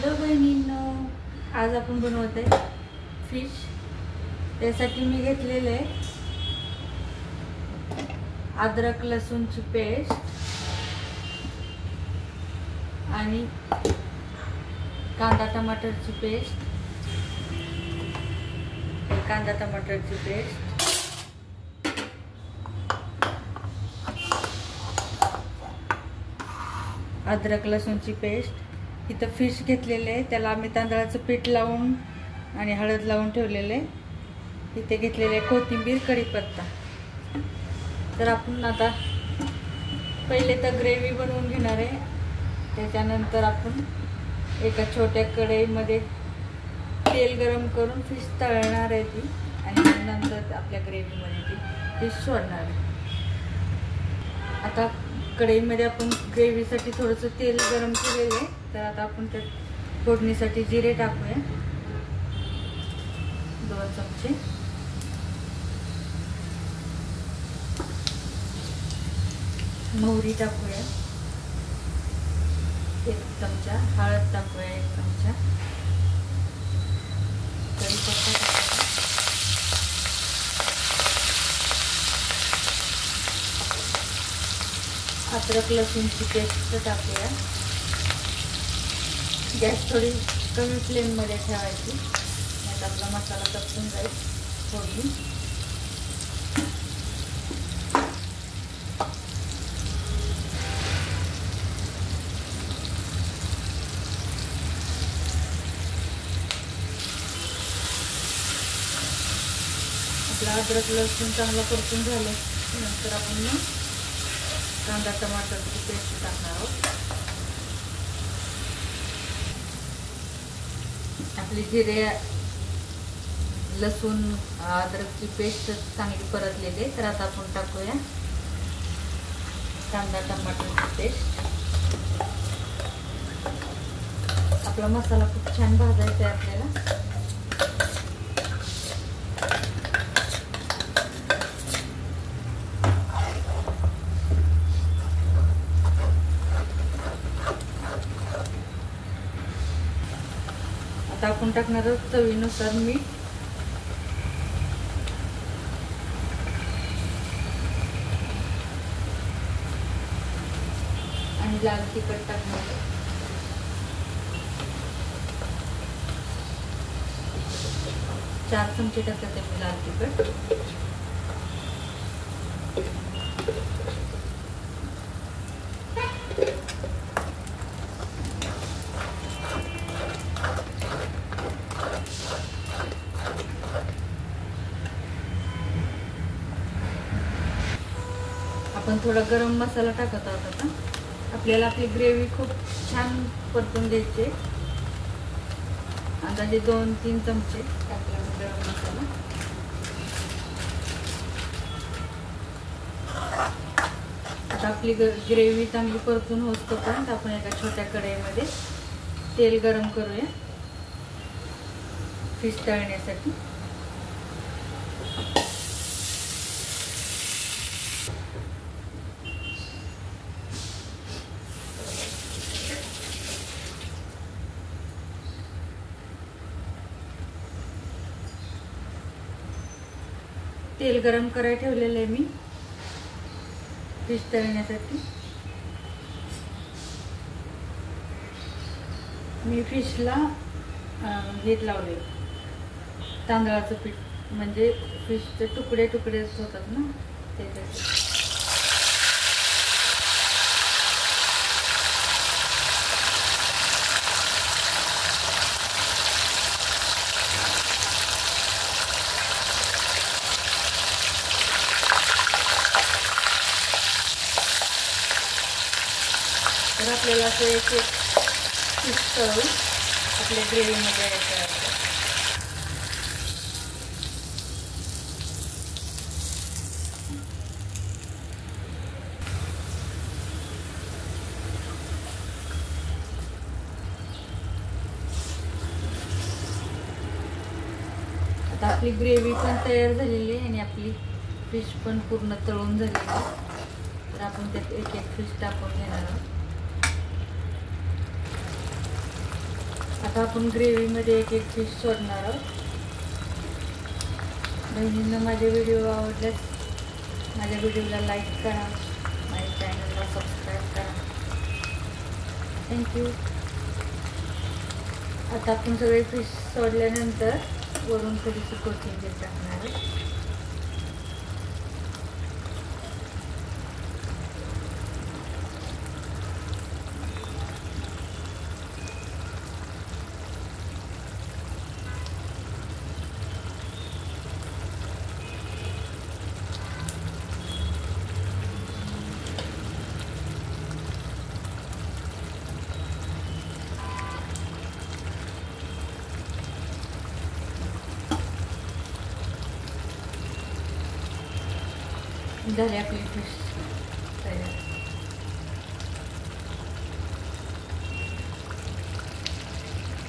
Hello बहिणींनो, आज आपण बनवत आहे फिश। त्यासाठी मी घेतलेले आहे अद्रक लसूणची पेस्ट आणि कांदा टमाटरची पेस्ट। कांदा टमाटरची पेस्ट, अद्रक लसूणची पेस्ट। इथं फिश घेतलेले आहे, त्याला आम्ही तांदळाचं पीठ लावून आणि हळद लावून ठेवलेले। इथे घेतलेले कोथिंबीर, कढीपत्ता। तर आपण आता पहिले तर ग्रेव्ही बनवून घेणार आहे। त्याच्यानंतर आपण एका छोट्या कढईमध्ये तेल गरम करून फिश तळणार आहे ती, आणि नंतर आपल्या ग्रेव्हीमध्ये ती फिश सोडणार आहे। आता कढईमध्ये आपण ग्रेव्हीसाठी थोडंसं तेल गरम केलेलं आहे, तर आता आपण त्यात फोडणीसाठी जिरे टाकूया 2 चमचे, मोहरी टाकूया 1 चमचा, हळद टाकूया 1 चमचा, कढीपत्ता टाकूया, अद्रक लसूणची पेस्ट टाकूया। गॅस थोडी कमी फ्लेममध्ये ठेवायची, नाहीतर आपला मसाला कचून जाईल फोडणी। आपला अद्रक लसूण चांगला परतून झालं नंतर आपण मग कांदा टमाटरची पेस्ट टाकणार आहोत। आपली जिरे लसूण अद्रकची पेस्ट चांगली परतलेली, तर आता आपण टाकूया कांदा टमाटरची पेस्ट। आपला मसाला खूप छान भाजायचा आहे आपल्याला। आता आपण टाकणार आहोत चवीनुसार मीठ, आणि लाल तिखट टाकणार 4 चमचे टाकते मी लाल तिखट। आपण थोडा गरम मसाला टाकत आहोत। आता आपल्याला आपली ग्रेव्ही खूप छान परतून घ्यायची, अंदाजे 2-3 चमचे टाकला गरम मसाला। आता आपली ग्रेव्ही चांगली परतून होतोपर्यंत आपण एका छोट्या कढईमध्ये तेल गरम करूया फिश तळण्यासाठी। तेल गरम करायला ठेवलेलं आहे मी फिश तळण्यासाठी। मी फिशला हे लावले तांदळाचं पीठ, म्हणजे फिशचे तुकडे तुकडे होतात ना त्याच्यासाठी। तर आपल्याला असं एक फिश तळून आपल्या ग्रेव्हीमध्ये यायचं। आता आपली ग्रेव्ही पण तयार झालेली आहे आणि आपली फिश पण पूर्ण तळून झालेली आहे। तर आपण त्यात एक एक फिश टाकून घेणार आहोत। आता आपण ग्रेव्हीमध्ये एक एक फिश सोडणार आहोत. बहिणींना माझे व्हिडिओ आवडल्यास माझ्या व्हिडिओला लाईक करा, माझ्या चॅनलला सबस्क्राईब करा. थँक्यू. आता आपण सगळे फिश सोडल्यानंतर वरून थोडीशी कोथिंबीर टाकणार आहे. झाली आपली फिश